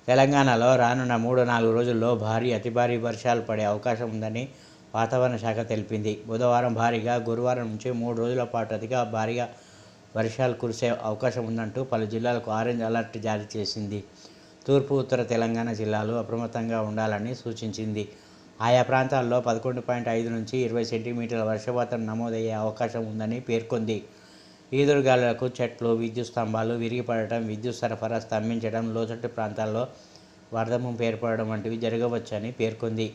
తెలంగాణలో రానున్న 3-4 రోజుల్లో భారీ అతి భారీ వర్షాలు పడే అవకాశం ఉందని వాతావరణ శాఖ తెలిపింది. బుధవారం భారీగా, గురువారం నుంచి 3 రోజుల పాటు అతిగా భారీగా వర్షాలు కురిసే అవకాశం ఉందంటూ పలు జిల్లాలకు ఆరెంజ్ అలర్ట్ జారీ చేసింది. తూర్పు, ఉత్తర తెలంగాణ జిల్లాలు అప్రమత్తంగా ఉండాలని సూచించింది. ఆయా ప్రాంతాల్లో 11.5 నుంచి 20 సెంటీమీటర్ల వర్షపాతం నమోదయ్యే అవకాశం ఉందని పేర్కొంది. ఈదురుగాలులకు చెట్లు, విద్యుత్ స్తంభాలు విరిగిపడటం, విద్యుత్ సరఫరా స్తంభించడం, లోతట్టు ప్రాంతాల్లో వరద ముంపు ఏర్పడడం వంటివి జరగవచ్చని పేర్కొంది.